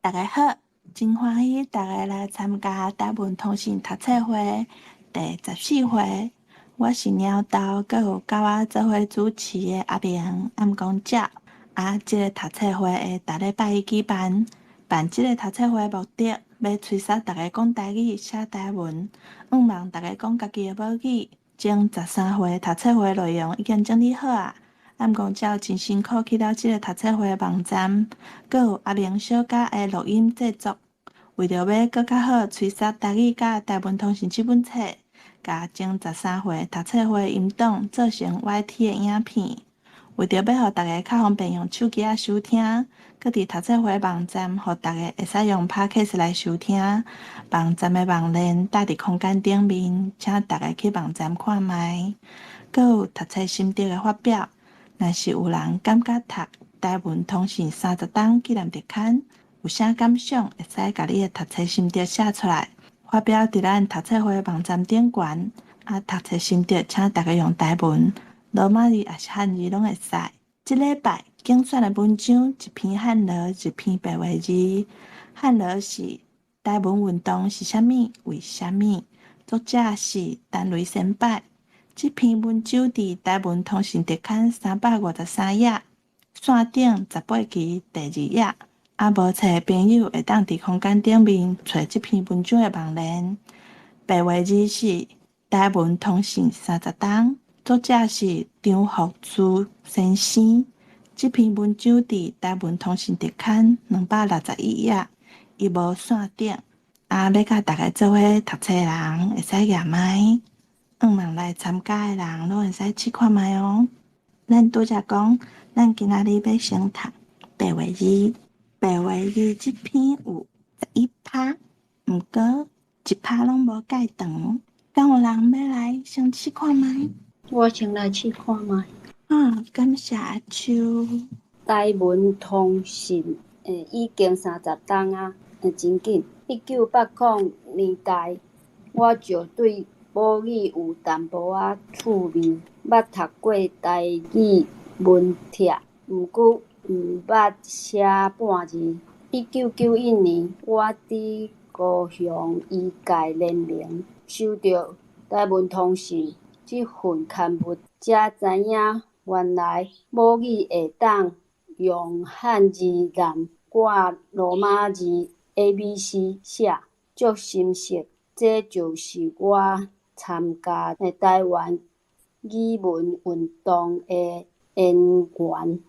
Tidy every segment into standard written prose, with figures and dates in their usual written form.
大家好，真欢喜大家来参加台文通信读册会第14回。我是鸟豆，阁有甲我做伙主持的阿明、暗公照。这个读册会会逐礼拜一举办。办这个读册会的目的，要催促大家讲台语、写台文，希望大家讲家己的母语。前13回读册会内容已经整理好啊。暗公照真辛苦去了这个读册会的网站，阁有阿明小甲的录音制作。为着要搁较好催促台语甲台文通信这本册，甲前13回读册会音档做成 YT 的影片。为着要互大家较方便用手机仔收听，搁伫读册会网站，互大家会使用 Podcast 来收听。网站的网链搭伫空间顶面，请大家去网站看卖。阁有读册心得的发表。若是有人感觉读台文通信30档纪念特刊有啥感想，会使甲你的读册心得写出来，发表伫咱读册会网站顶悬。读册心得，请大家用台文、罗马字也是汉字拢会使。即礼拜竞选的文章，一篇汉罗，一篇白话字。汉罗是台文运动是啥物？为啥物？作者是陈雷先伯。这篇文章伫台文通信特刊353页，线顶18期第2页。无册的朋友会当伫空间顶面找这篇文章的网链。白话字是台文通信30档，作者是张福珠先生。这篇文章伫台文通信特刊261页，伊无线顶。要甲大家做伙读册的人会使验麦。希望来参加的人拢会使试看卖哦。咱拄则讲，咱今仔日要先读白话字。白话字这篇有11趴，毋过1趴拢无介长。敢有人要来先试看卖？我先来试看卖。感谢阿秋。台文通信已经30档啊，真紧。1980年代，我就对母语有淡薄仔趣味，捌读过台语文帖，毋过毋捌写半字。1991年，我伫高雄医界联联收到台文通信这份刊物，才知影原来母语会当用汉字南挂罗马字 ABC 写，足深刻。这就是我参加台湾语文运动的因缘。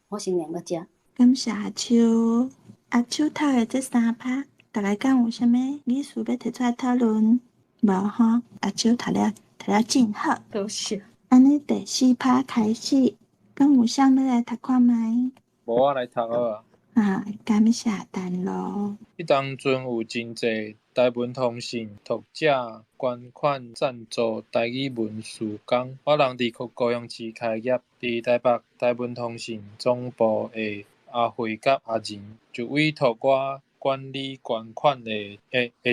我先念到这。感谢阿秋。阿秋读的这3趴，大家敢有啥物意思要提出来讨论？无吼，阿秋读了真好。多谢。安尼第4趴开始，敢有啥要来读看卖？无我来读好啊。感谢陈咯。迄当阵有真侪台文通信读者捐款赞助台语文史工，我人伫高雄市开业，伫台北台文通信总部的阿慧甲阿仁就委托我管理捐款的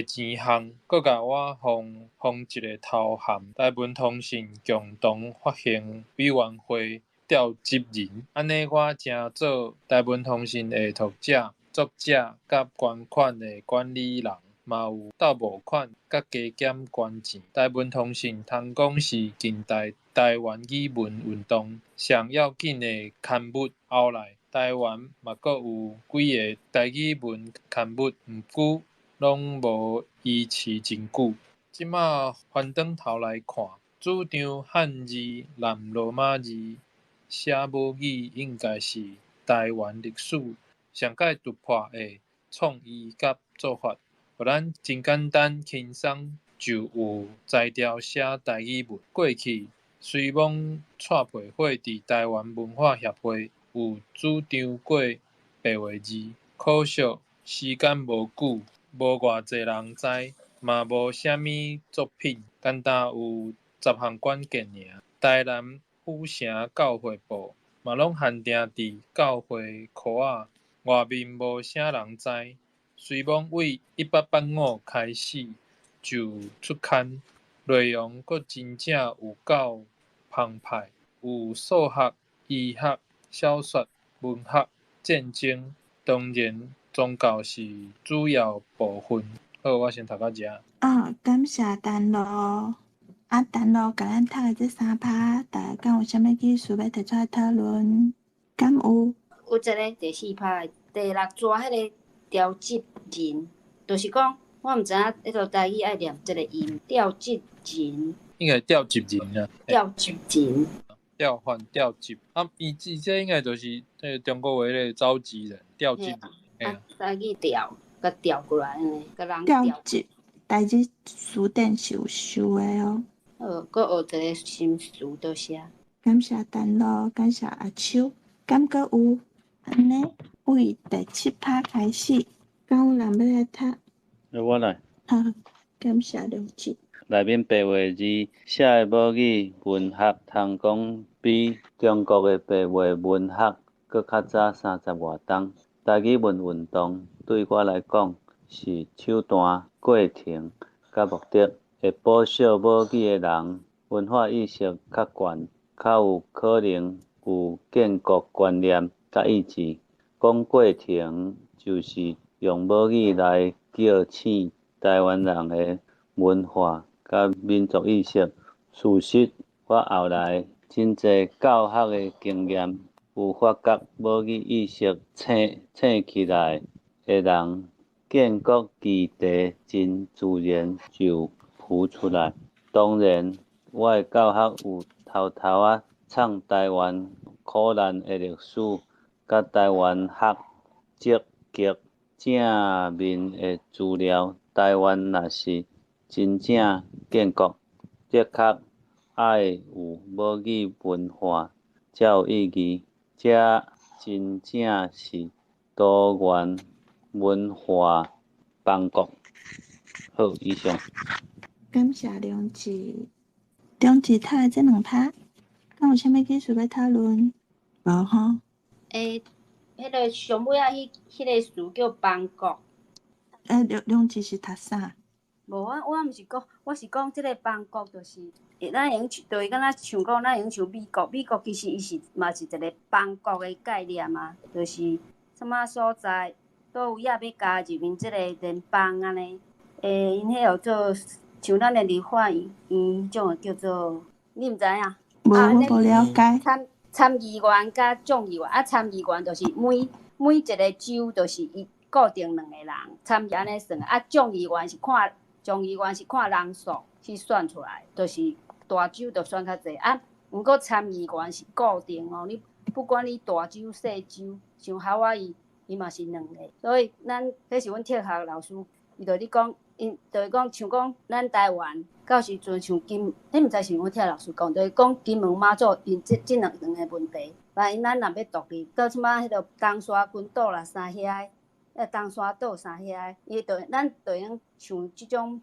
钱项，佮甲我封一个头衔台文通信共同发行委员会召集人。安尼我正做台文通信的读者、作者甲捐款的管理人，嘛有斗募款甲加减捐钱。台文通信通讲是近代台湾语文运动上要紧的刊物。后来台湾嘛阁有几个台语文刊物，毋过拢无维持真久。即马翻转头来看，主张汉字南罗马字写母语，应该是台湾历史上界突破的创意甲做法，互咱真简单轻松就有才调写台语文。过去随网蔡培慧伫台湾文化协会有主张过白话字，可惜时间无久，无偌济人知，嘛无啥物作品，单单有10项关键尔。台南府城教会部嘛拢限定伫教会课仔，外面无啥人知。随网为1885开始就出刊，内容阁真正有够澎湃，有数学、医学、小说、文学、战争，当然宗教是主要部分。好，我先读到遮。感谢丹露。丹露甲咱读的这3趴，大家敢有啥物意思要提出来讨论？敢有？有一个第4趴第6抓迄个调集人，就是讲我毋知影迄个台语爱念即个音，调集人。应该调集人啊。调集人。调换调集伊这应该就是中国话咧召集人调集人。台语调，甲调过来安尼，甲人调集，台语词典是有收的哦。佫学一个新词倒写。感谢丹露，感谢阿秋，敢佫有？安尼，为第7趴开始，敢有人要来读？我来。好，感谢梁志。内面白话字写的母语文学，通讲比中国的白话文学搁较早30外冬。台语文运动对我来讲是手段、过程甲目的，会补惜母语的人文化意识较悬，较有可能有建国观念甲意志。讲过程就是用母语来叫醒台湾人的文化甲民族意识。事实，我后来真侪教学的经验，有发觉母语意识醒起来的人，建国基地真自然就浮出来。当然，我的教学有偷偷藏台湾苦难的历史，甲台湾学积极正面的资料。台湾若是真正建国，的确爱有母语文化才有意义，这真正是多元文化邦国。好，以上。感谢梁志。梁志读的这2趴，敢有啥物意思要讨论？无吼。迄个上尾迄个词叫邦国。梁志是读啥？无我毋是讲，我是讲即个邦国就是，咱用就是敢若像讲，咱用像美国，美国其实伊是嘛是一个邦国的概念嘛，就是什么所在都有也要加入面即个联邦安尼。因迄号做像咱的立法院迄种叫做，你毋知影？无，我无了解。参议员甲众议员，参议员就是每一个州就是伊固定2个人，参议安尼算。众议员是看人数去选出来，就是大州就选较济。毋过参议员是固定哦，你不管你大州细州，像夏威夷伊嘛是2个，所以迄是阮特学老师，伊就咧讲，就是讲像讲咱台湾到时阵像迄毋知是阮特老师讲，就是讲金门马祖因即两个问题，万一咱若要独立，到即摆迄个东沙群岛啦啥遐。东沙岛啥遐，咱就用像即种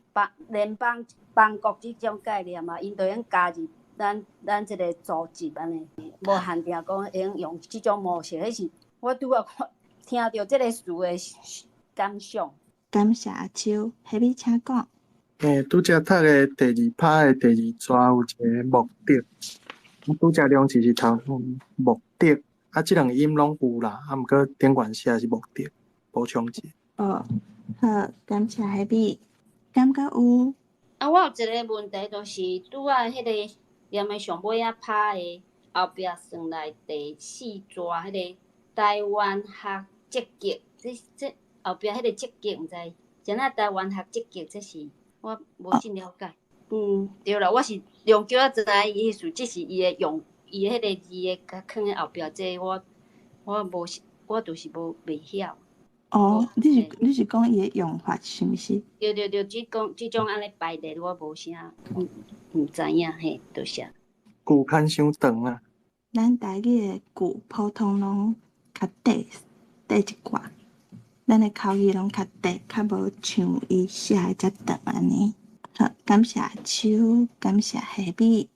联邦邦国即种概念嘛，因就用加入咱即个组织安尼，无限定讲会用即种模式。迄是我拄仔听到即个词的感想。感谢阿秋，下面请讲。拄则读的第2趴的第2抓有一个目的，拄则梁志是读目的，即2个音拢有啦，毋过顶关写是目的。补充者。好，感谢下面，敢佫有？我有一个问题，就是拄仔迄个念的上尾拍的后壁算来第4抓迄个台湾学积极，这后壁迄个积极，毋知怎啊台湾学积极，这是我无真了解。对啦，我是用叫知影伊意思，这是伊的用伊迄个字的甲放喺后壁，这我就是袂晓。你是讲伊的用法是毋是？对，即种安尼排列我无啥，毋知影嘿，多谢。句牵伤长啊。咱台语的句普通拢较短一寡，咱的口语拢较短，较无像伊写的遮长安尼。好，感谢秋，感谢下面，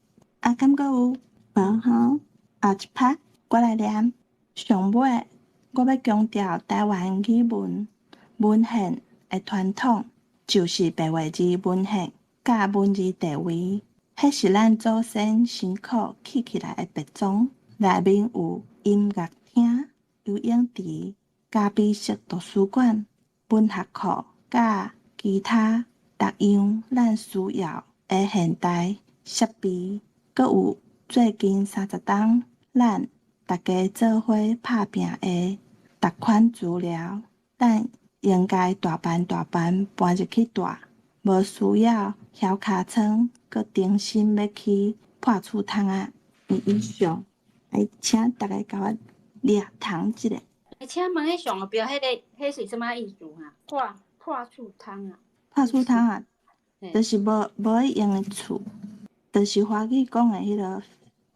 敢佫有？无吼，后一趴我来念上尾。我要强调台湾语文文献的传统，就是白话字文献甲文字地位，迄是咱祖先辛苦起来的别种，内面有音乐厅、有影池、嘉义市图书馆、文学库，甲其他各样咱需要的现代设备，阁有最近30档咱大家做伙拍拼的逐款资料，咱应该大班搬入去住，无需要晓尻川，阁重新要去破厝窗仔。以上，来请大家甲我掠读一下。请问迄上个标迄是什么意思啊？破厝窗啊？破厝窗啊，就是无会用的厝，就是华语讲的迄个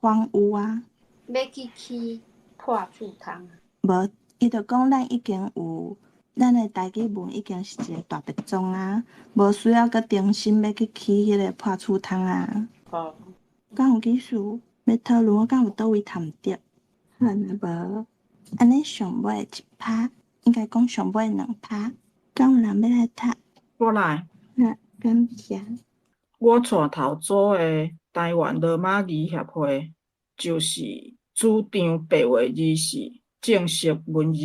荒芜啊。要去起破厝窗啊？无，伊就讲咱已经有咱的台语文已经是一个大别种啊，无需要阁重新要去起迄个破厝窗啊。哦。敢有技术要讨论，我敢有倒位读毋着？好，若无，安尼上尾一趴，应该讲上尾2趴，敢有人要来读？我来。感谢。我带头组的台湾罗马语协会，就是主张白话字是正式文字，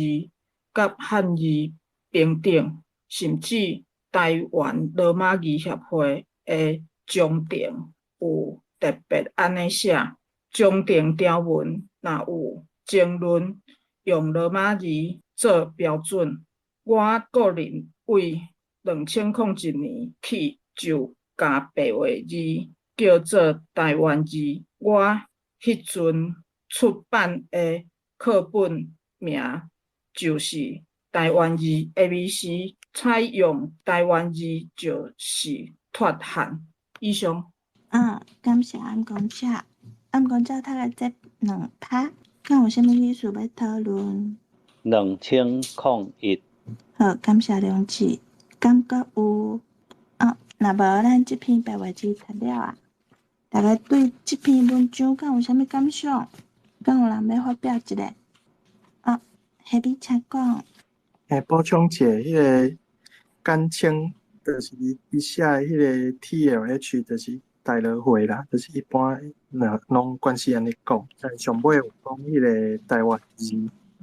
甲汉字平等，甚至台湾罗马语协会的章程有特别安尼写，章程条文若有争论用罗马字做标准，我个人为2001年起就甲白话字叫做台湾字。我迄阵出版的课本名就是台湾字 ABC， 采用台湾字就是脱汉。以上。感谢暗公姐。暗公姐读的这2趴，敢有啥物意思要讨论？2001。好，感谢梁姊。感觉有若无咱这篇白话字读了啊，大家对这篇文章敢有啥物感想？敢有人要发表一下？下面请讲。补充一下，迄个简称就是伊写的迄个 TLH， 就是大乐会啦，就是一般拢关系安尼讲。但上尾有讲迄个台湾字，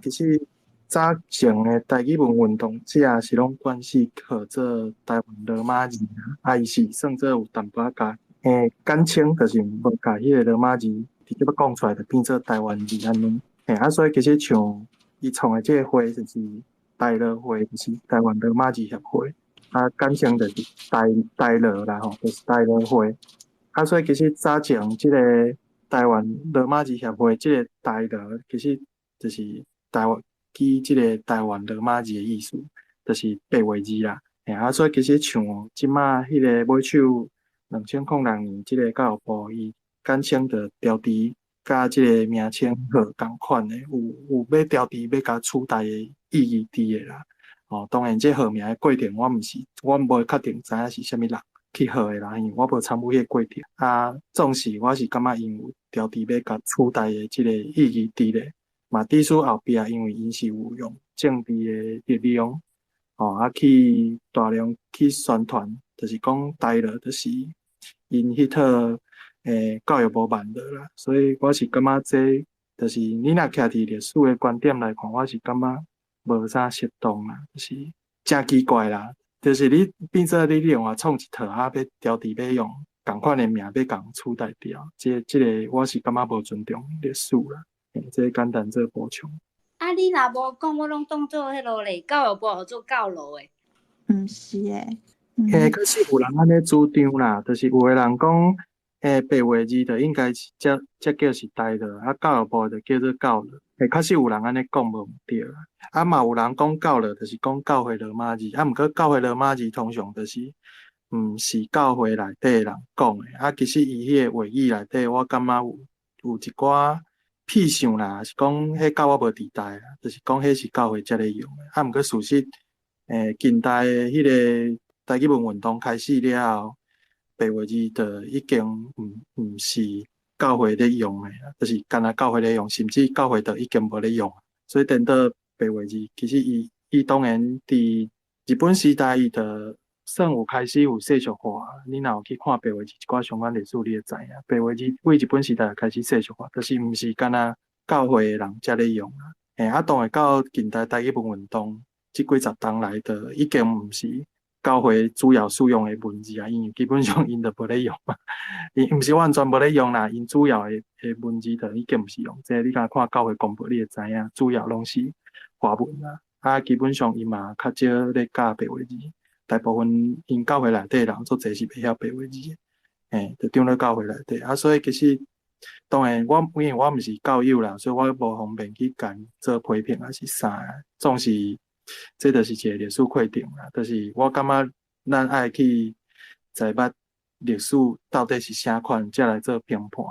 其实早前的台语文运动者是拢关系号做台湾罗马字啊，伊是算做有淡薄仔简称，就是无甲迄个罗马字直接要讲出来，就变做台湾字安尼。所以其实像伊创的这个会就是大乐会，就是台湾罗马字协会。简称就是大乐啦吼，就是大乐会。所以其实早前即个台湾罗马字协会即个大乐，其实就是台湾记即个台湾罗马字的意思，就是白话字啦。所以其实像即马迄个买手2006年即个教育部伊简称的标题甲即个名称号同款的，有要标题要甲取代的意义伫的啦。当然，这号名的过程我无确定知影是啥物人去号的啦，因为我无参与迄个过程。总是我是感觉因有标题要甲取代的即个意义伫咧，嘛，伫使后壁，因为因是有用政治的力量，去大量去宣传，就是讲台乐就是因迄套教育部办的啦，所以我是感觉这就是你若徛伫历史的观点来看，我是感觉无啥适当啦，就是真奇怪啦。就是你变做你另外创一套要标题要用同款的名要共取代掉，这个我是感觉无尊重历史啦。这简单做补充。你若无讲，我拢当做迄落咧，教育部做教路诶。毋是诶。可是有人安尼主张啦，就是有个人讲，白话字就应该是才叫是台乐，教育部就叫做教乐。确实有人安尼讲无毋对啦。嘛有人讲教乐，就是讲教会罗马字。毋过教会罗马字通常就是毋是教会内底的人讲的。其实伊迄个话语内底，我感觉有一寡屁想啦，是讲迄教我无伫台啦，就是讲迄是教会才咧用的。毋过事实，近代的迄个台语文运动开始了后，白话字就已经毋是教会咧用的啦，就是干那教会咧用，甚至教会就已经无咧用。所以等到白话字，其实伊当然伫日本时代，伊就算有开始有世俗化。你若有去看白话字一寡相关历史，你会知影，白话字为日本时代开始世俗化，就是毋是干那教会的人才咧用啦。当然到近代台语文运动即几十年来的，已经毋是教会主要使用的文字啊，因为基本上因就无咧用嘛，因毋是完全无咧用啦，因主要的文字就已經毋是用，即你若看教會公布，你會知影，主要攏是華文啦。基本上伊嘛較少咧教白話字，大部分因教會內底人做濟是袂曉白話字的，就踮咧教會內底所以其實當然因為我毋是教友啦，所以我無方便去講做批評還是啥，總是這就是一個歷史課程啦，就是我感覺咱愛去知捌歷史到底是啥款，才來做評判。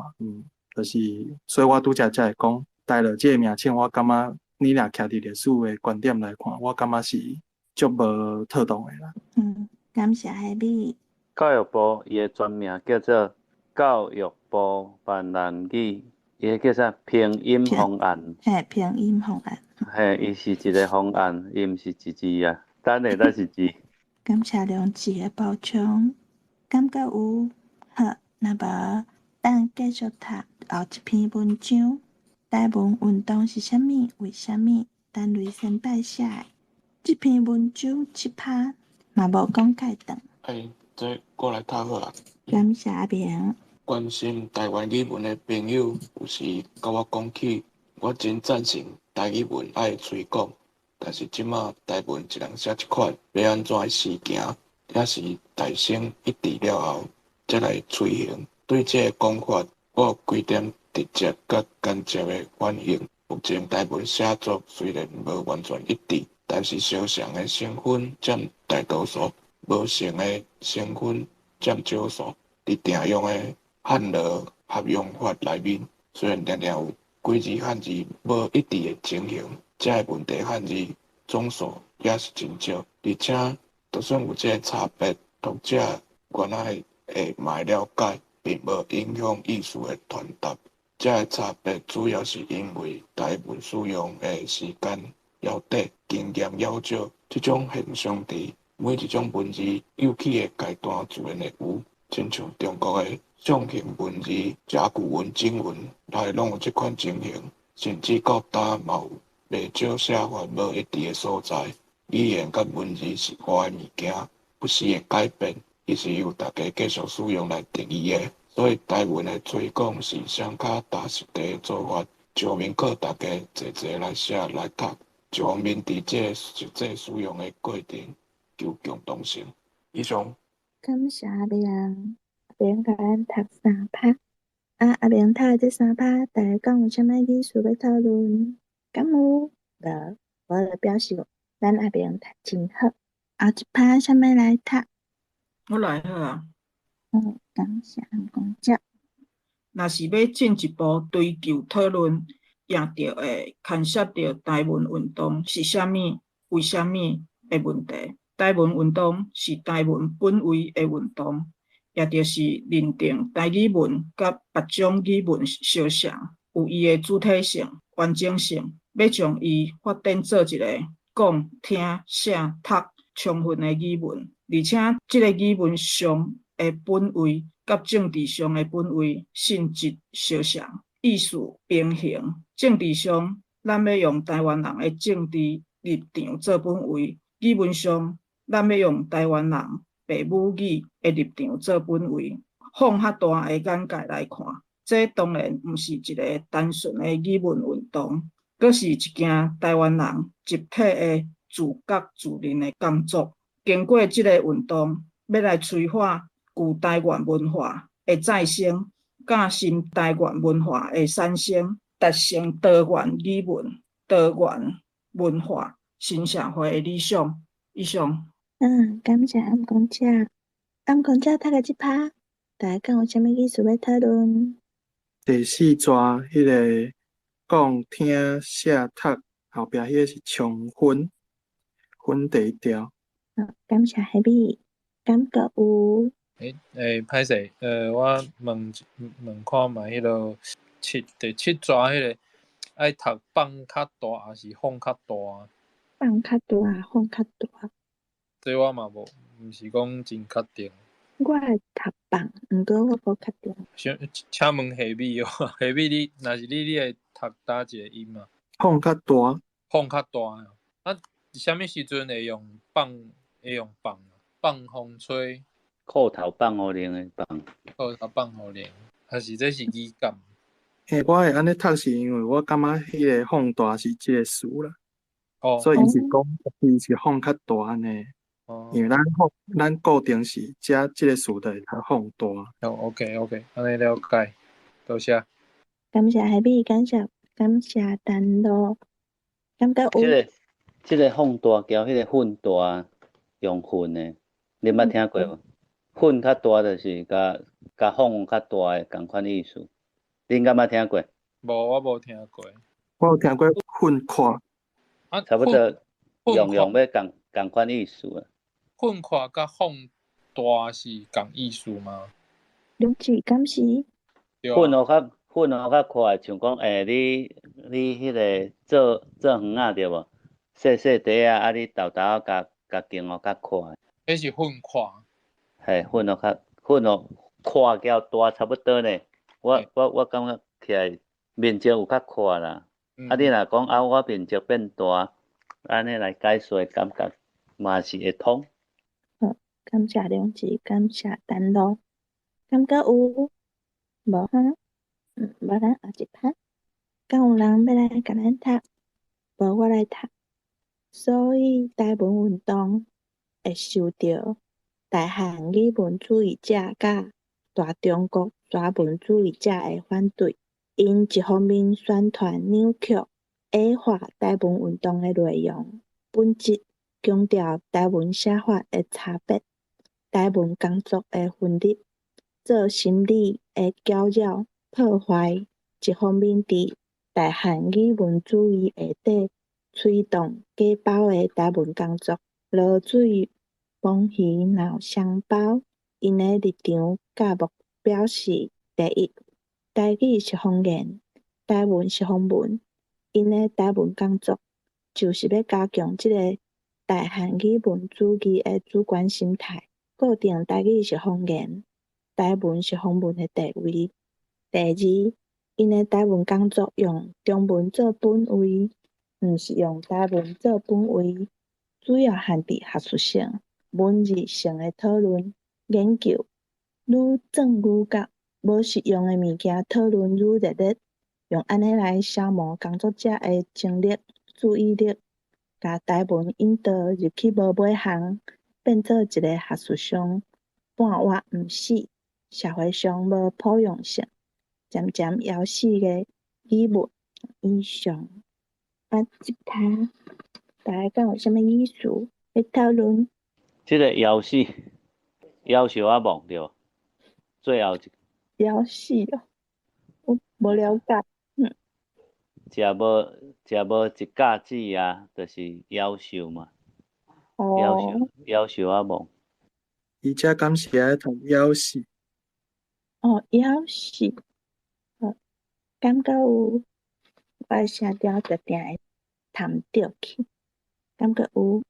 就是所以我拄則才會講，帶了這個名稱，我感覺你若徛佇歷史的觀點來看，我感覺是足無妥當的啦。感謝海比。教育部伊的全名叫做教育部閩南語，伊个叫啥拼音方案？拼音方案。伊是一個方案，伊毋是一字啊，等下才是字。感謝兩字的補充，感覺有好，那無咱繼續讀後一篇文章。台文運動是啥物？為啥物？咱雷聲拜寫的。這篇文章7%嘛無講介長。這我來讀好啊。感謝阿明。關心台灣語文的朋友，有時甲我講起，我真贊成台語文愛推廣，但是即馬台文一人寫一款，要安怎實行，也是大勢一致了後，才來推行。對這個講法，我有幾點直接甲間接的反應。目前台文寫作雖然無完全一致，但是相像的成分佔大多數，無相的成分佔少數。伫定用的漢羅合用法內面，雖然常常有幾字漢字無一致的情形，這個問題漢字總數也是真少，而且就算有這個差別，讀者原來會嘛會了解，並無影響意思的傳達。這個差別主要是因為台文使用的時間要短、經驗要少，這種現象在每一種文字有起的階段自然會有。親像中國的象形文字、甲骨文、金文，內攏有這款情形，甚至到今嘛有袂少寫法無一致的所在。語言甲文字是活的物件，不時會改變，伊是由大家繼續使用來定義的。所以台文的推廣是上較踏實地的做法，一方面靠大家齊齊來寫來讀，一方面佇這實際使用的過程求共同性。以上。感謝阿明，阿明甲咱讀3%。阿明讀的這3%，大家講有啥物意思要討論？敢有？無，我就表示咱阿明讀真好。後1%啥物來讀？我來好啊。感謝阿公姐。若是要進一步追究討論，贏着會牽涉到台文運動是啥物、為啥物的問題。台文運動是台文本位的運動，也就是認定台語文甲別種語文相像，有伊的主體性、完整性，要將伊發展做一個講、聽、寫、讀充分的語文，而且這個語文上的本位甲政治上的本位性質相像，意思平衡。政治上，咱要用台灣人的政治立場做本位；語文上，咱要用台灣人白母語的立場做本位，放較大的眼界來看，這當然毋是一個單純的語文運動，閣是一件台灣人集體的自覺自認的工作。經過這個運動，要來催化舊台灣文化的再生，甲新台灣文化的產生，達成多元語文、多元文化新社會的理想。以上。感謝阿公姐。阿公姐讀的1%，大家講有啥物意思要討論？第4段迄個講、聽、寫、讀，後壁迄個是充分，分第1條。感謝海比。感覺有？歹勢，我問看嘛，迄個第7段迄個愛讀放較大，還是放較大？放較大，放較大。這我嘛毋是講真確定。我會讀放，毋過我無確定。請問下米哦，下米你若是你會讀叨一個音啊？风较大，风较大啊。啊，啥物时阵会用放啊？放风吹，裤头放互冷的放。或者放互冷，还是这是语感？我会安尼读是因为我感觉迄个风大是即个词啦，哦所以伊是哦，讲伊是风较大安尼。因为哦，咱固定是即个词就会读风大。哦，OK，安尼了解，多谢。感谢海比，感谢丹路，感觉有即个风大交迄个粉大用粉的，你捌听过无？粉较大就是甲风较大的共款意思。恁敢捌听过？无，我无听过。我有听过粉块，啊，差不多粉要共款意思啊。粉块甲风大是共意思吗？两字敢是对粉啊，互较快，像讲你迄个做园仔对无？细细地啊，你豆豆甲经互较快。迄是粉块。嘿，粉快交大差不多呢。我感觉起来面积有较快啦。啊，你若讲我面积变大，安尼来解说感觉嘛是会通。好，感谢两字，感谢丹路，感觉有无哈？无咱后一趴，敢有人要来甲咱读，无我来读。所以台文运动会受到大汉语文主义者甲大中国沙文主义者的反对，因一方面宣传扭曲、矮化台文运动的内容、本质，强调台文写法的差别、台文工作的分裂，做心理的搅扰、破坏；一方面伫大汉语文主义下底推动假包的台文工作，落水摸鱼闹双包。因的立场甲目标是：第一，台语是方言，台文是方文。因的台文工作就是要加强即个大汉语文主义的主观心态，固定台语是方言，台文是方文的地位。第二，因的台文工作用中文做本位，毋是用台文做本位，主要限制学术性、文字性的讨论、研究，愈钻愈角，无实用的物件讨论愈热烈，用安尼来消磨工作者的精力、注意力，甲台文引导入去无尾行，变做一个学术上半活毋死、社会上无普用性、渐渐枵死的语文。以上，即摊大家敢有啥物意思要讨论？即个枵死，枵小仔梦对，最后枵死哦，我无了解。食无一架子啊，就是夭寿嘛。哦夭寿仔梦。伊遮敢是爱读枵死，哦，枵死，感觉有我声调定定会弹着去，感觉有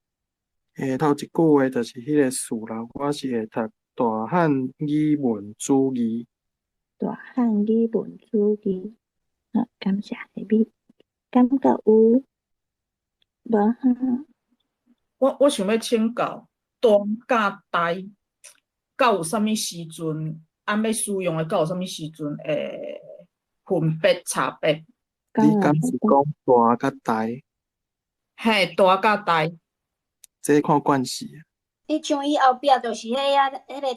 头一句话就是迄个词啦，我是会读大汉语文主义。大汉语文主义。好，感谢下面，感觉有无哈？我想要请教，东甲台到有啥物时阵，按要使用的到有啥物时阵会分别差别？你敢是讲大甲大？嘿，大甲大，这看惯势。伊像伊后壁就是迄个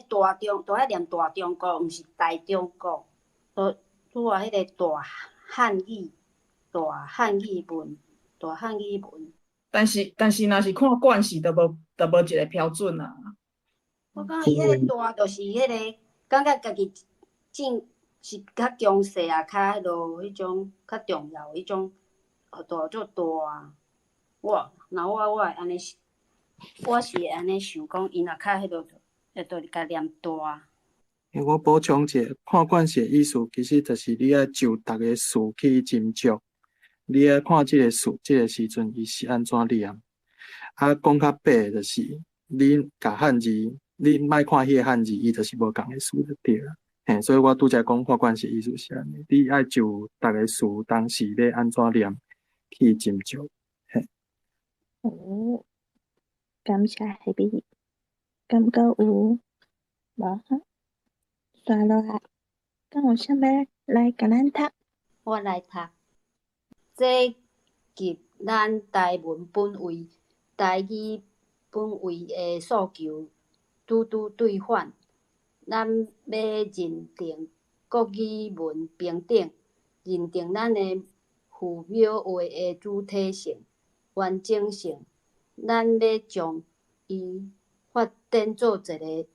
大迄念大中国，毋是大中国，拄啊迄个大汉语文，大汉语文。但是若是看惯势，就无一个标准啊。我感觉伊迄个大就是迄个，感觉家己是较强势啊，较迄种较重要迄种，大做大啊。我会安尼，我是会安尼想讲，伊若较迄落，就甲念大。我补充者，看惯势意思其实就是你爱就逐个词去斟酌，你爱看即个词，即个时阵伊是安怎念。啊，讲较白就是你甲汉字，你莫看迄个汉字，伊就是无共个词就对啦。嘿，所以我拄则讲看惯势意思是安尼，你爱就逐个词当时要安怎念，去斟酌。嘿，哦，感谢下笔，敢搁有无哈？刷落来，敢有啥物来甲咱读？我来读。这集咱台文本位、台语本位的诉求拄拄对反，咱要认定国语文平等，认定咱的父母话的主体性、完整性，咱要将伊发展做一个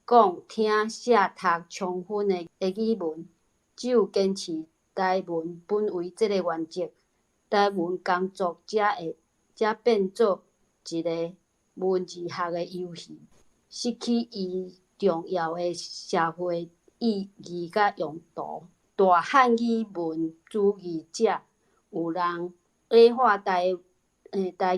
讲、听、写、读充分的语文。只有坚持台文本位这个原则，台文工作才变做一个文字学的游戏，失去伊重要的社会意义甲用途。大汉语文主义者有人矮化台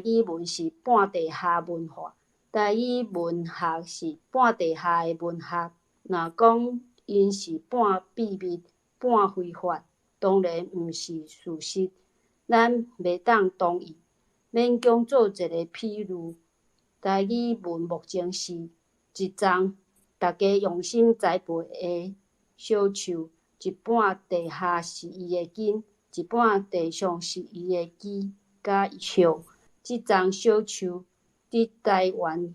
语文是半地下文化，台语文学是半地下的文学。若讲因是半秘密、半非法，当然毋是事实，咱袂当同意。勉强做一个譬如，台语文目前是一丛大家用心栽培的小树，一半地下是伊的根，一半地上是伊的枝甲叶。即丛小树伫台湾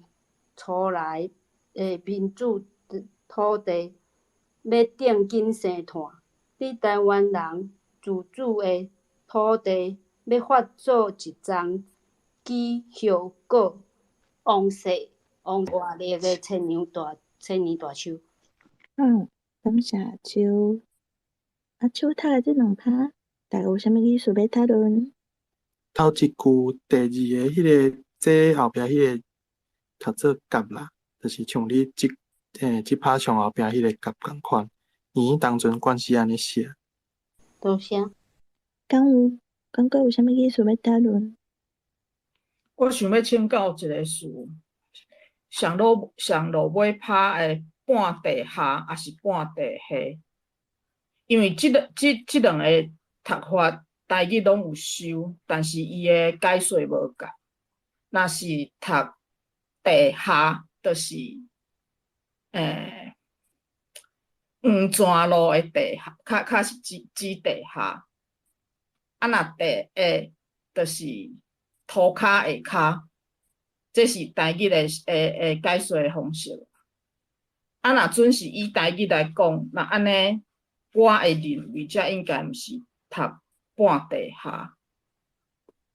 初来的民主土地要正经生炭，伫台湾人自主的土地要发做一丛枝叶果旺盛旺活力的千年大树。感谢秋。秋读的即两趴，大家有啥物意思要讨论？头一句第二个迄个，这后壁迄个读做夹啦，就是像你即趴上后壁迄个夹共款，伊当阵惯是安尼写。多谢。敢搁有啥物意思要讨论？我想要请教一个事，上落尾拍的半地下还是半地下？因为即两个读法台语拢有收，但是伊的解说无共。若是读地下，就是黄泉路的地下，较是指地下。啊，若地下，就是涂骹下骹，这是台语的解说的方式。啊，若准是以台语来讲，那安尼，我会认为这应该毋是读半地下，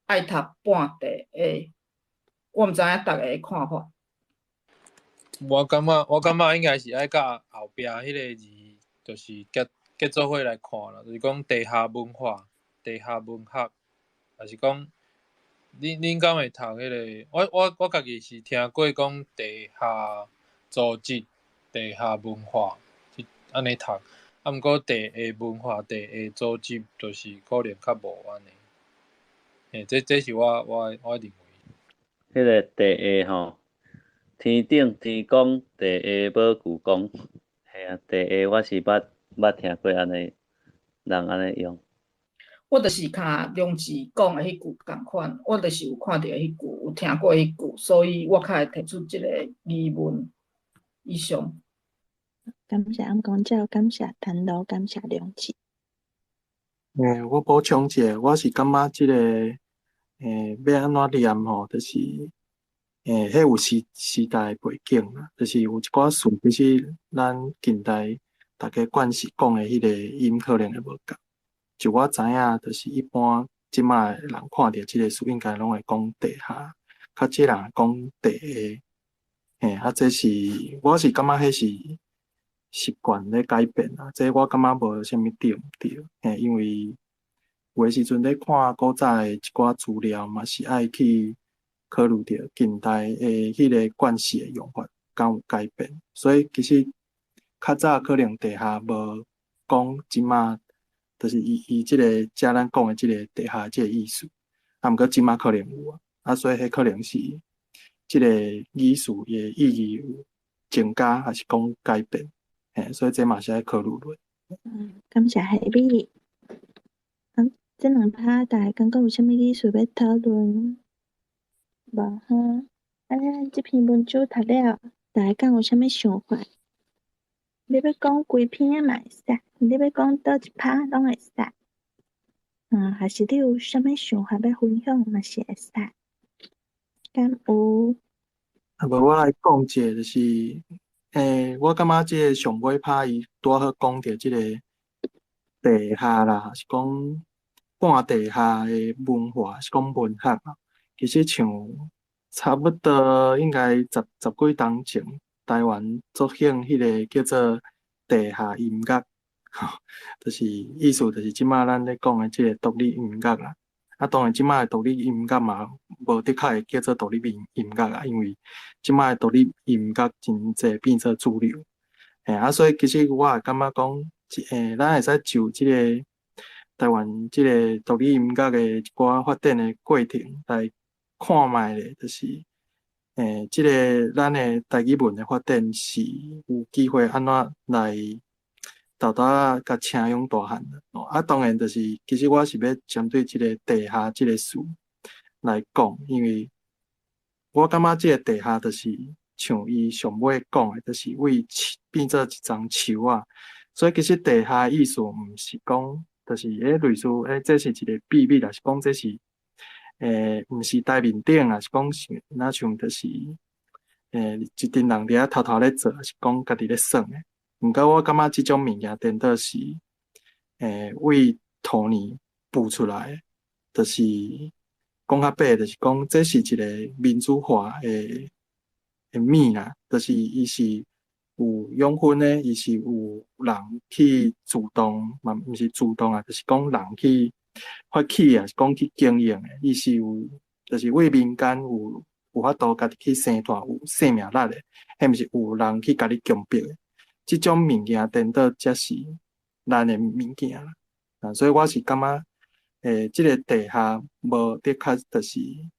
爱读半地下。我毋知影大家的看法。我感觉应该是爱甲后壁迄个字，就是结做伙来看啦。就是讲地下文化、地下文学，还是讲恁敢会读迄个？我家己是听过讲地下组织、地下文化，是安尼读。啊，毋过地下文化、地下组织，就是可能较无安尼。这是我认为。迄个地下吼，天顶天公，地下无故公。系啊，地下我是捌听过安尼人安尼用。我就是甲梁志讲的迄句共款，我就是有看到迄句，有听过迄句，所以我较会提出即个疑问。以上。感谢暗公教，感谢谭老，感谢梁志。我补充一下，我是感觉即个要安怎念吼，就是迄有时代背景啦，就是有一寡词其实咱近代大家惯习讲的迄个音可能会无共。就我知影，就是一般即摆人看到即个词，应该拢会讲地下，较少人讲地下。这是我是感觉迄是习惯咧改变啦。这我感觉无啥物对毋对，因为有诶时阵咧看古早诶一寡资料嘛，是爱去考虑到近代诶迄个惯习诶用法敢有改变，所以其实较早可能地下无讲即摆，就是伊即个遮咱讲诶即个地下即个意思，毋过即摆可能有所以迄可能是即个语词诶意义有增加还是讲改变，所以这嘛是爱考虑落。感谢下笔。这两趴大家感觉有啥物意思要讨论？无哈？安尼咱即篇文章读了，大家敢有啥物想法？你要讲规篇也嘛会使，你要讲倒一趴拢会使。还是你有啥物想法要分享嘛是会使。敢有？无我来讲一个，就是我感觉即个上尾拍伊拄好讲着即个地下啦，还是讲半地下的文化，还是讲文学啊。其实像差不多应该十几年前，台湾作兴迄个叫做地下音乐，就是意思就是即马咱咧讲的即个独立音乐啦。啊，当然即马的独立音乐嘛，无的确会叫做独立音乐啦，因为即马的独立音乐真济变做主流。所以其实我也感觉讲，咱会使就即个台湾即个独立音乐的一寡发展的过程来看卖咧，就是即个咱的台语文的发展是有机会安怎来豆豆仔甲请用大汉的。当然就是其实我是要针对即个地下即个事来讲，因为我感觉即个地下就是像伊上尾讲的，就是为变做一丛树啊。所以其实地下的意思毋是讲，就是类似这是一个秘密，还是讲这是毋是台面顶，还是讲那像就是一群人伫遐偷偷咧做，还是讲家己咧耍的。毋过我感觉即种物件颠倒是为土年补出来的，就是讲较白，就是讲这是一个民主化的物啦，就是伊是有养分的，伊是有人去主动，嘛毋是主动啊，就是讲人去发起啊，是讲去经营的，伊是有，就是为民间有法度家己去生大，有生命力的，迄毋是有人去家己强迫的。即种物件颠倒才是咱的物件啦。所以我是感觉，即个地下无的确就是，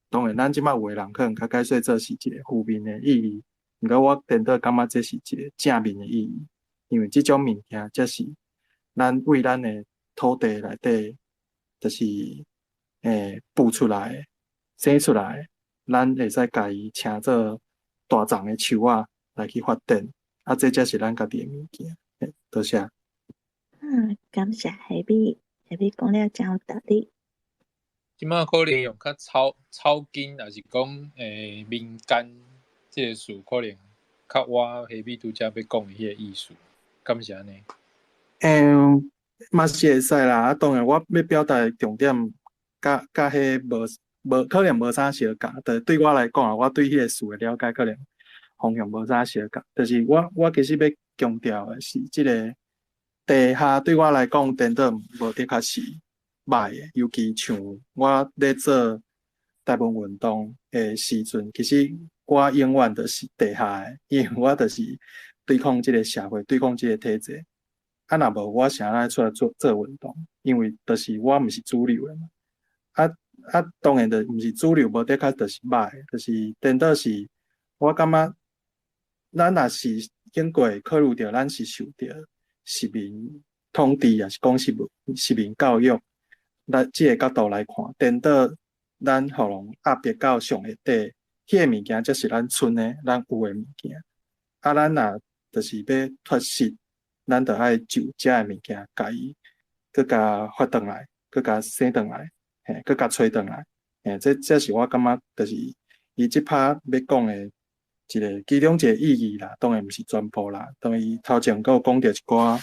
当然咱即摆有的人可能较解说这是一个负面的意义，毋过我颠倒感觉这是一个正面的意义，因为即种物件才是咱为咱的土地内底，就是补出来、生出来，咱会使家己请做大丛的树仔来去发展。这才是咱家己的物件。多谢。感谢海比讲了真有道理。即马可能用较草根，还是讲民间即个事，可能较我海比拄则要讲的迄个意思，感谢安尼。嘛是会使啦。当然我要表达的重点，甲迄无可能无啥相共。对我来讲啊，我对迄个事的了解可能方向无啥相共，就是我其实要强调的是，即个地下对我来讲，颠倒无的确是歹的。尤其像我咧做台湾运动的时阵，其实我永远都是地下的，因为我就是对抗即个社会，对抗即个体制。若无我啥来出来做运动？因为就是我毋是主流的嘛。当然就毋是主流，无的确就是歹的，就是颠倒是，我感觉。咱若是经过考虑到咱是受到市民统治，还是讲市民教育，咱即个角度来看，颠倒咱互人压迫到上下底，迄个物件才是咱剩的、咱有的物件。咱若就是要脱失，咱就爱就遮个物件，甲伊佮甲发转来，佮甲生转来，佮甲吹转来，这是我感觉，就是伊即拍要讲的。一个其中一个意义啦，当然毋是全部啦。当然，伊头前佫有讲到一寡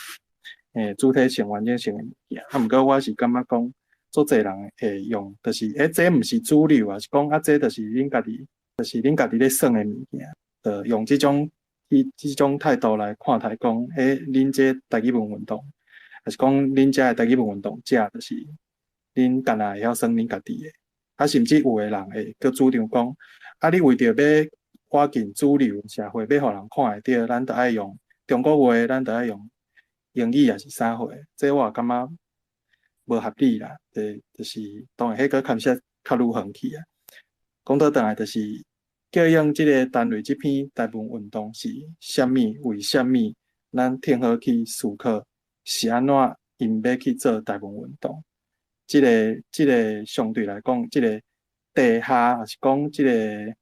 主体性、完整性的物件。毋过我是感觉讲，足侪人会用，就是这毋是主流啊，是讲这就是恁家己，就是恁家己咧耍的物件，用这种态度来看待讲，恁这台语文运动，还是讲恁遮的台语文运动者，就是恁干那会晓耍恁家己的。甚至有的人会佫主张讲，你为着要赶进主流社会，要互人看会到，咱就爱用中国话，咱就爱用英语，也是啥货？这我也感觉无合理啦。就是当然，迄个感觉较愈远去啊。讲倒转来，就是教育即个单位，即篇台湾运动是啥物？为啥物？咱挺好去思考，是安怎因要去做台湾运动？即个相对来讲，即个地下还是讲即个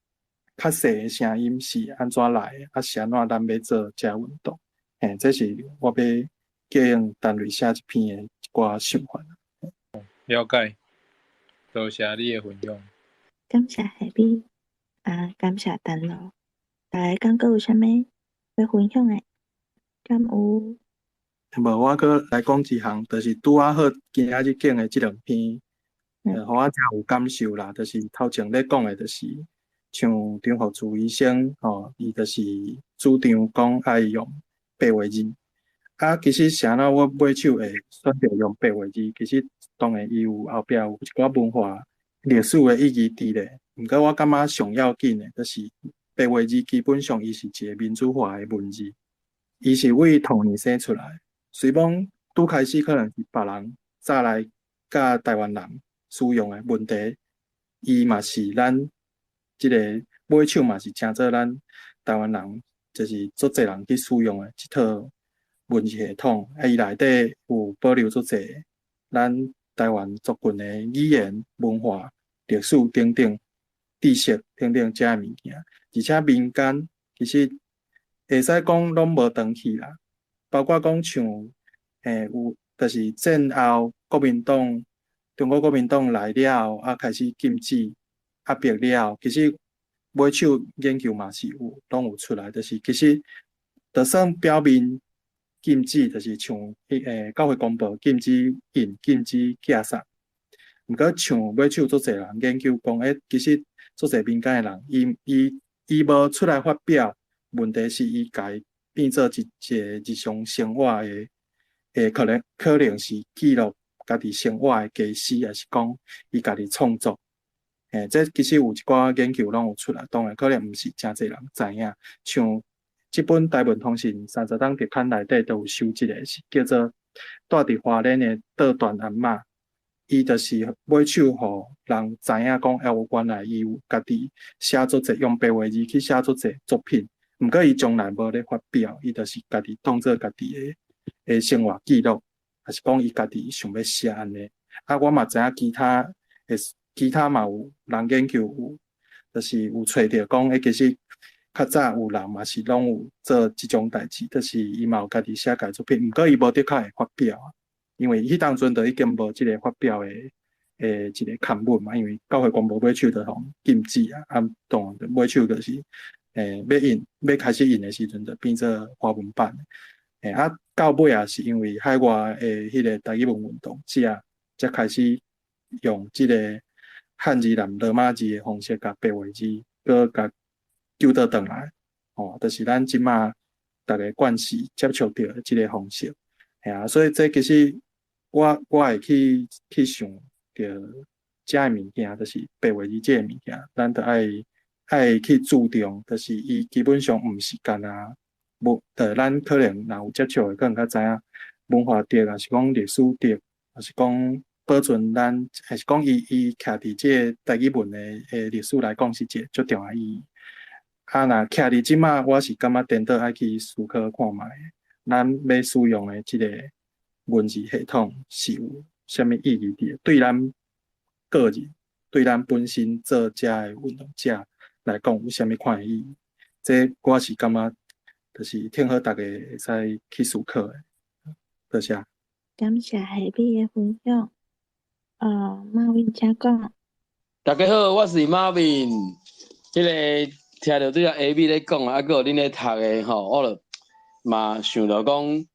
较细的声音是安怎来的，啊是安怎咱要做这运动？这是我要叫用单位写一篇的一寡想法。了解，多谢你的分享。感谢下美，感谢陈老，大家敢阁有啥物要分享的？敢有？无，我阁来讲一项，就是拄啊好今仔日讲的即两篇，互我真有感受啦。就是头前咧讲的，就是像张福柱医生伊就是主张讲爱用白话字。其实啥呢？我买手会选择用白话字，其实当然伊有后壁有一寡文化历史的意义伫咧。毋过我感觉上要紧的，就是白话字基本上伊是一个民主化的文字，伊是为童年生出来。虽讲拄开始可能是别人早来甲台湾人使用的问题，伊嘛是咱即个买手嘛是诚做咱台湾人，就是足侪人去使用的一套文字系统，伊内底有保留足侪咱台湾族群的语言、文化、历史等等、知识等等遮物件，而且民间其实会使讲拢无长去啦。包括讲像有，就是战后国民党、中国国民党来了后，开始禁止压迫了，其实买手研究嘛是有，拢有出来，就是其实就算表面禁止，就是像教会公报禁止印、禁止寄送，毋过像买手足侪人研究讲，其实足侪民间的人，伊无出来发表，问题是伊家变做一个日常生活的可能是记录家己生活的假史，还是讲伊家己创作。这其实有一寡研究拢有出来，当然可能毋是真侪人知影。像即本台文通信30档特刊内底都有收一个，是叫做住伫花莲的倒段阿嬷，伊就是买手互人知影讲，原来伊有家己写作者用白话字去写作者作品。毋过伊从来无咧发表，伊就是家己当做家己的生活记录，还是讲伊家己想要写安尼。我嘛知影其他嘛有人研究有，就是有找着讲，其实较早有人嘛是拢有做即种代志，就是伊嘛有家己写家作品，毋过伊无得较会发表，因为迄当阵就已经无即个发表的一个刊物嘛，因为教会公报买手就互禁止啊，当然买手就是。要开始印的时阵，就变做华文版。到尾也是因为海外的迄个台语文运动才开始用即个汉字南罗马字的方式，甲白话字，搁甲纠倒转来。就是咱即马大家惯势接触到的即个方式。所以这其实我会去想着遮的物件，就是白话字这个物件，咱就爱去注重，就是伊基本上毋是干咱可能若有接触的，可能较知影文化德，还是讲历史德，还是讲保存咱，还是讲伊徛伫即个台语文的历史来讲，是一个足重要意义。若徛伫即马，我是感觉颠倒爱去思考看觅，咱要使用的即个文字系统是有啥物意义伫？对咱个人，对咱本身做遮的运动者来讲有啥物款的意义？这我是感觉，就是挺好，大家会使去思考的。多谢。感谢下美的分享。马文请讲。大家好，我是马文。迄个听到这个下美咧讲啊，搁有恁咧读的吼，我就嘛想到讲，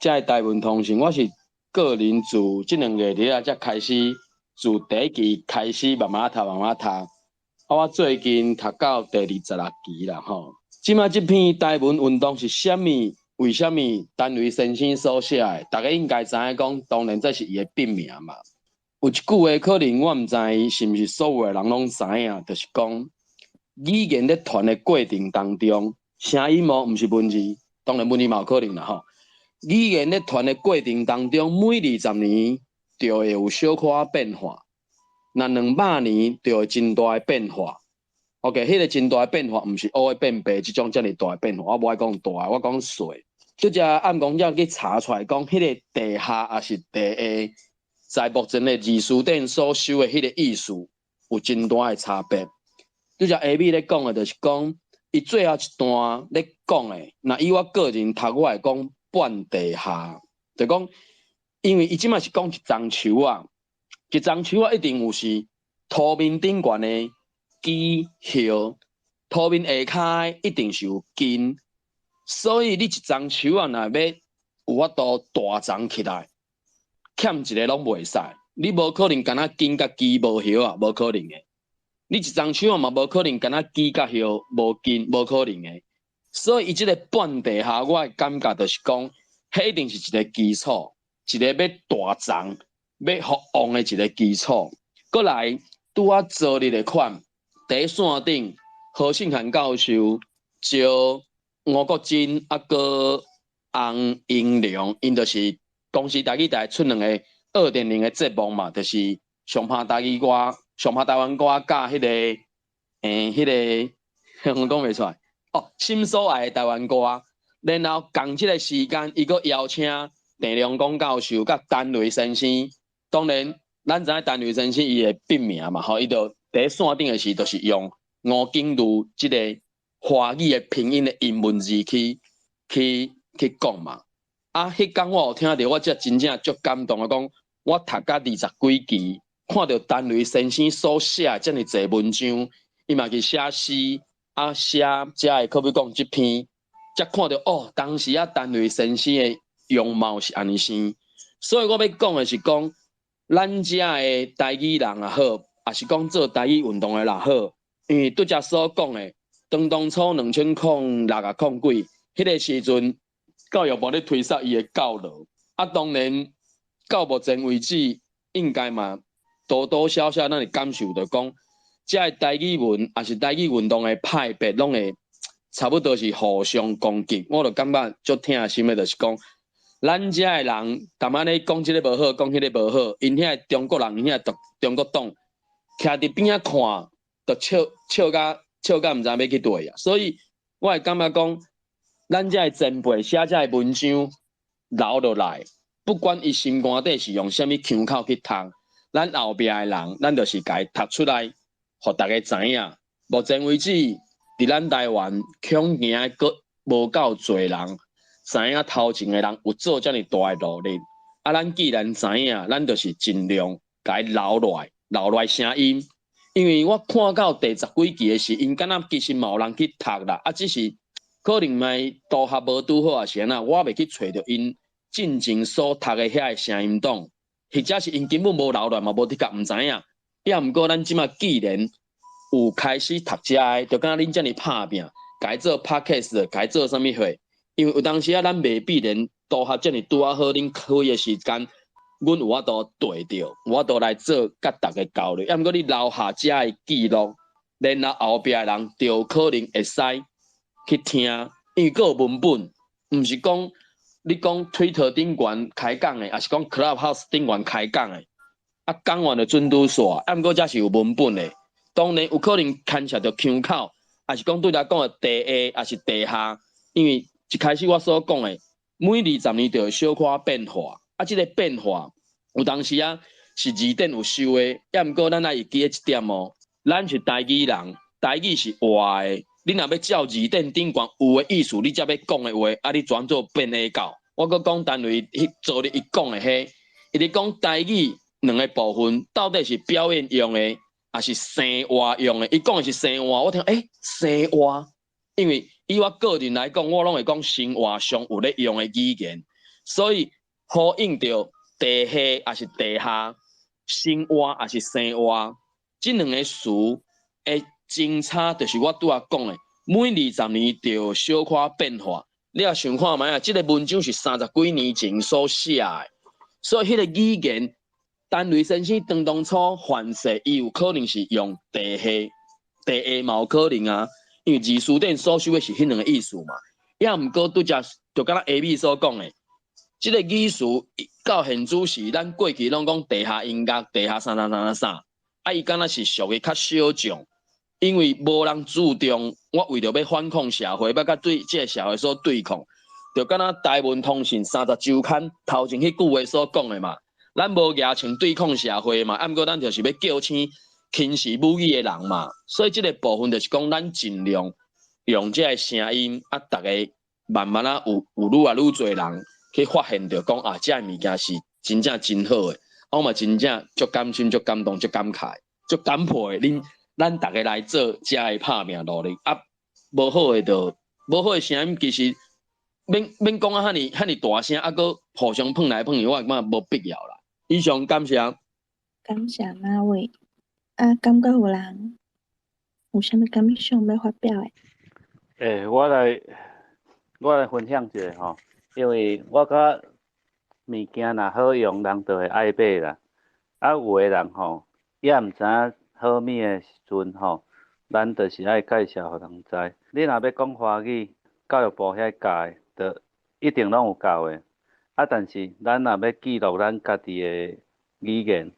这台文通信，我是个人自即2个月啊，才开始自第一期开始慢慢读。我最近读到第26期啦吼。即马即篇台文运动是啥物？为什么单位先生所写的？大家应该知影讲，当然这是伊的笔名嘛。有一句话可能我毋知是毋是所有的人拢知影，就是讲语言咧传的过程当中，声音毋是文字，当然文字嘛有可能啦吼。语言咧传的过程当中，每20年就会有小可变化。那200年就有真大的变化。OK， 迄个真大的变化，毋是乌的变白即种遮尔大的变化。我无爱讲大，我讲细。就只暗讲才去查出来，讲迄个地下也是地下在目前的字词典所收的迄个意思有真大的差别。拄则下面咧讲的，就是讲伊最后一段咧讲的，那以我个人读我来讲半地下，就讲因为伊即摆是讲一丛树啊，一丛树啊一定有是土面顶悬的枝叶，土面下骹一定是有根，所以你一丛树啊，若要有法度大丛起来，欠一个拢袂使，你无可能干那根甲枝无叶啊，无可能的。你一丛树啊嘛无可能干那枝甲叶无根，无可能的。所以伊即个半地下，我的感觉就是讲，迄一定是一个基础，一个要大丛、要复旺的一个基础。过来拄啊昨日的款，第一线顶何信涵教授招吴国珍啊个洪英良，因就是公司台语台出2个2.0的节目嘛，就是上拍台语歌、上拍台湾歌甲迄个迄个我讲袂出来哦，心所爱的台湾歌。然后共即个时间，伊阁邀请郑良光教授甲陈雷先生。当然，咱知影陈雷先生伊的笔名嘛，吼，伊就第一线顶的时，就是用吴景如即个华语的拼音的英文字去讲嘛。啊，迄天我有听到，我才真正足感动的讲，我读甲20几期，看到陈雷先生所写遮尔侪文章，伊嘛去写诗，啊写遮的可比讲即篇，才看到哦，当时啊陈雷先生的样貌是安尼生。所以我要讲的是讲，咱遮的台语人也好，也是讲做台语运动的也好，因为拄则所讲的，当初2006啊几，迄个时阵。教育部咧推杀伊的教路，啊，当然到目前为止，应该嘛多多少少咱会感受到讲，遮台语文也是台语运动的派别，拢会差不多是互相攻击。我就感觉足疼心的，就是讲，咱遮的人，淡仔咧讲即个无好，讲迄个无好，因遐中国人，因遐中国党，徛伫边仔看，就笑甲毋知要去对啊。所以我会感觉讲。咱遮的前辈写遮的文章留落来，不管伊心肝底是用啥物腔口去读，咱后壁的人，咱就是家读出来，互大家知影。目前为止，伫咱台湾恐惊阁无够侪人知影头前的人有做遮尔大的努力。啊，咱既然知影，咱就是尽量家留落来声音。因为我看到第10几期的时，因敢若其实嘛有人去读啦，啊，只是。可能咪都合无拄好啊，是安那，我袂去找着因进前所读的遐个声音档，或者是因根本无留落嘛，无伫甲毋知影。也毋过咱即马既然有开始读遮个，就敢若恁遮尔拍拼，该做 podcast， 该做啥物货？因为有当时啊，咱未必然都合遮尔拄啊好，恁开的时间，阮有法度对着，有法度来做甲大家交流。也毋过你留下遮个记录，然后后壁的人就可能会使。去听，因为有文本，毋是讲你讲 Twitter 顶悬开讲的，也是讲 Clubhouse 顶悬开讲的，啊，讲完就准拄煞，啊，毋过才是有文本的。当然有可能牵涉到腔口，也是讲对来讲的地下，也是地下。因为一开始我所讲的，每20年就会小可变化，啊，即个变化有当时啊是字典有收的，也毋过咱爱会记一点哦，咱是台语人，台语是活的。你若要照字典顶悬有的意思，你才要讲的话，啊，你转做变下到。我阁讲单位昨日伊讲的迄，伊咧讲台语2个部分到底是表演用的，还是生活用的？伊讲的是生活，我听生活，因为以我个人来讲，我拢会讲生活上有咧用的语言，所以呼应着地下还是地下，生活还是生活，这2个词会。精差就是我拄仔讲的，每20年就有小可变化。你也想看觅啊，这个文章是30几年前所写的，所以迄个语言，陈雷先生当初范式，伊有可能是用地下嘛有可能啊，因为字词典所收的是迄2个意思嘛。也毋过拄则就敢若 A.B 所讲的，这个语词到现主时，咱过去拢讲地下音乐、地下啥，啊，伊敢若是属于较小众。因为无人注重，我为着要反抗社会，要甲对这个社会所对抗，就敢若台湾通讯30周刊头前迄句话所讲的嘛，咱无牙像对抗社会嘛，毋过咱就是要叫醒轻视母语的人嘛，所以即个部分就是讲，咱尽量用这个声音啊，大家慢慢啊有愈来愈侪人去发现着讲啊，这物件是真正真好诶，我嘛真正足甘心、足感动、足感慨、足感佩恁咱大家来做这个拍拼努力啊，无好诶就无好诶声音，其实免讲啊，遐尼大声，啊，搁互相碰来碰去，我感觉无必要啦。以上感谢。感谢马伟。啊，感觉有人有啥物感想要发表诶？我来分享一下吼，因为我甲物件若好用，人就会爱买啦。啊，有诶人吼，也毋知影好物诶时阵吼，咱就是爱介绍互人知。你若要讲华语，教育部遐教诶，就一定拢有教诶。啊，但是咱若要记录咱家己诶语言，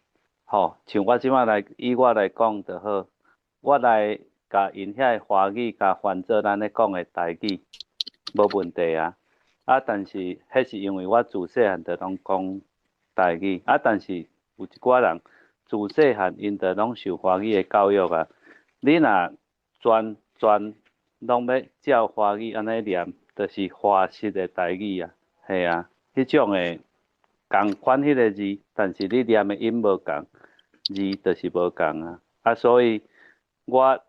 吼，像我即摆以我来讲就好，我来甲因遐个华语甲翻做咱咧讲诶台语，无问题啊。啊，但是迄是因为我自细汉就拢讲台语，啊，但是有一寡人自细汉因就拢受华语诶教育啊。你若全拢要照华语安尼念，就是华式诶台语啊，系啊，迄种诶共款迄个字，但是你念诶音无共，字就是无共啊。啊，所以我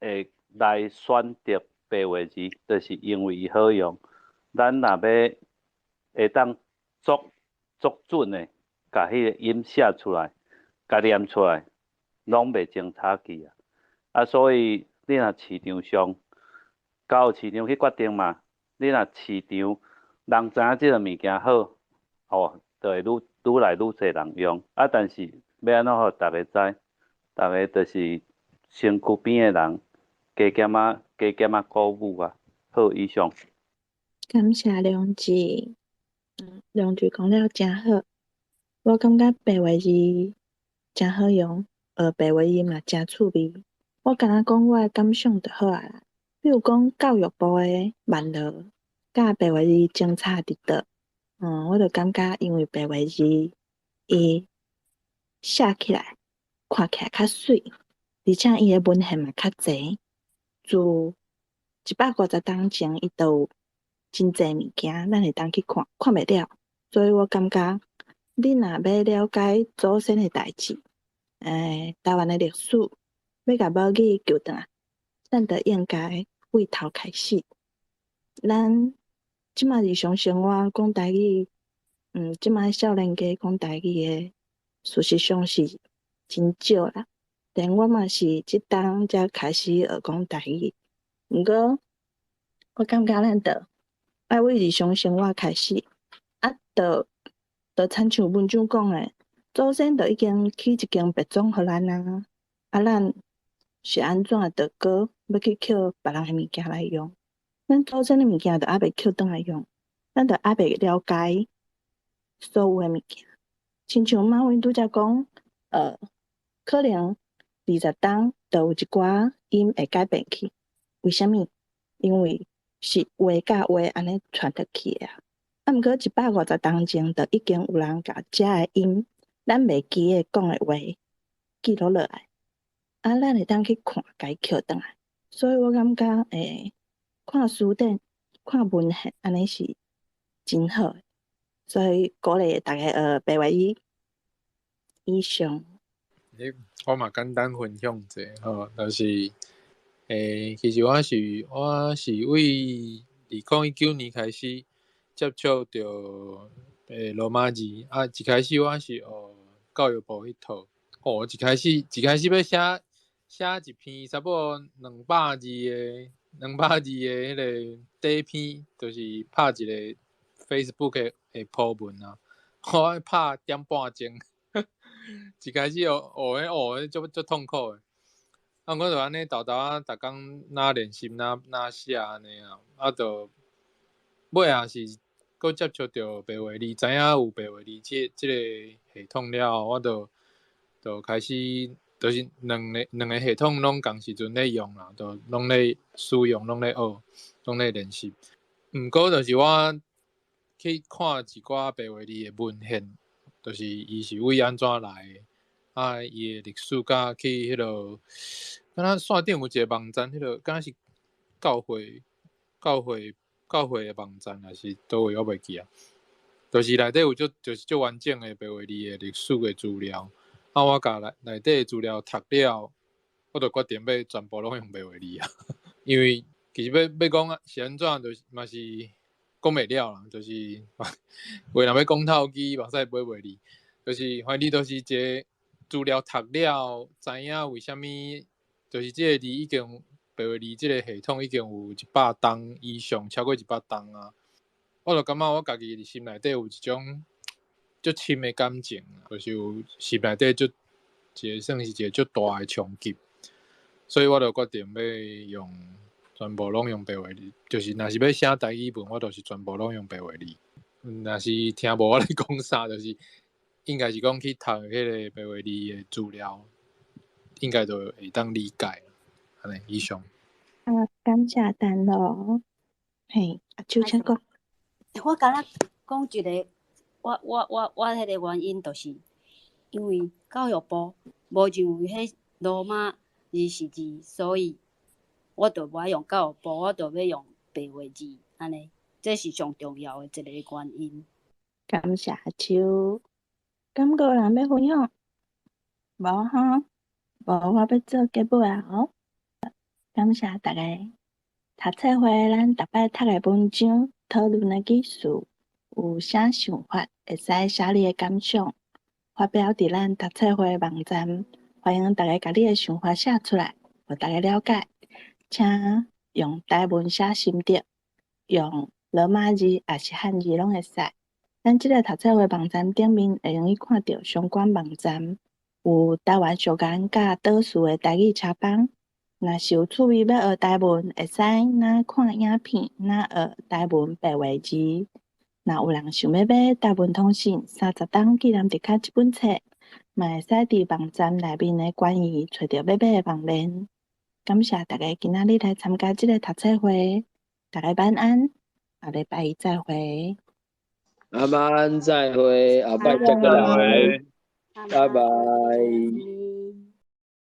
会来选择白话字，就是因为伊好用。咱若要会当足准诶，甲迄个音写出来，甲念出来，拢袂争差距啊。啊，所以你若市场上，交市场去决定嘛。你若市场人知影即个物件好，哦，就会愈来愈侪人用。啊，但是要安怎互大家知？大家就是身躯边诶人，加减啊鼓舞啊。好，以上。感谢梁志，梁志讲了真好。我感觉白话字真好用，学白话字嘛真趣味。我敢若讲我诶感想就好啊啦。比如讲教育部诶网络，甲白话字争差伫倒？我就感觉因为白话字伊写起来看起来较水，而且伊诶文献嘛较侪。自150当前，伊都有真侪物件，咱会当去看，看袂了。所以我感觉，你若要了解祖先诶代志，台湾诶历史，要甲母语救转来，咱就应该为头开始。咱即马日常生活讲台语，即马少年家讲台语诶，事实上是真少啦。连我嘛是即当才开始学讲台语，毋过我感觉咱着爱为日常生活开始，啊，着亲像文章讲诶，祖先着已经起一间别庄互咱啊，啊，咱是安怎着搁要去捡别人诶物件来用？咱祖先诶物件着还袂捡转来用，咱着还袂了解所有诶物件。亲像马云拄则讲，可能20当就有一寡音会改变去，为虾米？因为是话甲话安尼传得去啊。啊，毋过150当前，就已经有人甲遮个音，咱袂记诶讲诶话记录落来，啊，咱会当去看，甲伊捡转来。所以我感觉，看书典、看文献，安尼是真好诶。所以鼓励大家学白话语。以上。我嘛简单分享者吼，就是其实我是为2019年开始接触到罗马字啊，一开始我是学教育部迄套，一开始要写一篇差不多200字的迄个第一篇，就是拍一个 Facebook 的po文啊，我爱拍点半钟。一开始学足痛苦诶，啊，我就安尼豆啊，逐工哪练习哪写安尼啊，啊，就尾也是搁接触到白话字，知影有白话字即个系统了后，我就开始就是两个系统拢同时阵咧用啦，就拢咧使用，拢咧学，拢咧练习。毋过就是我去看一寡白话字诶文献。就是伊是为安怎来的，啊，伊的历史甲去迄落，敢若线顶有一个网站，迄落敢若是教会的网站，还是倒位我袂记啊。就是内底有就是足完整的白话字的历史的资料，啊，我甲内底的资料读了，我就决定要全部拢用白话字啊，因为其实要讲是安怎，就是嘛是讲袂了啦，就是话若要讲透机，目使买袂哩，就是反正都是一个资料读了，知影为虾米，就是这个字已经白话字这个系统已经有100档以上，超过100档啊。我就感觉我家己心内底有一种足深的感情，就是有心内底算是一个足大的冲击，所以我就决定要全部拢用白话字，就是若是要写台语文，我就是全部拢用白话字。若是听无我咧讲啥，就是应该是讲去读迄个白话字的资料，应该就会当理解。安尼以上。感谢丹咯。嘿，就请讲。我敢若讲一个，我迄个原因，就是因为教育部无认为迄罗马字是字，所以我就无爱用教育部，我就要用白话字，安尼，这是上重要的一个原因。感谢秋，敢个人要分享？无吼，无我要做结尾啊吼。感谢大家。读册会咱逐摆读的文章、讨论的技术，有啥想法，会使写你的感想，发表伫咱读册会网站，欢迎大家甲你的想法写出来，互大家了解。请用台文写心得，用罗马字也是汉字拢会使。咱即个读册会网站顶面会用去看到相关网站，有台湾小干甲岛史的台语车帮。若是有趣味要学台文，会使哪看影片，哪学台文白话字。若有人想要买台文通信30档纪念日卡这本册，嘛会使伫网站内面的关于找到要买的网链。感谢大家今仔日来参加这个读册会，大家晚安，下礼拜一再会。晚安再会，后摆再过来，拜拜。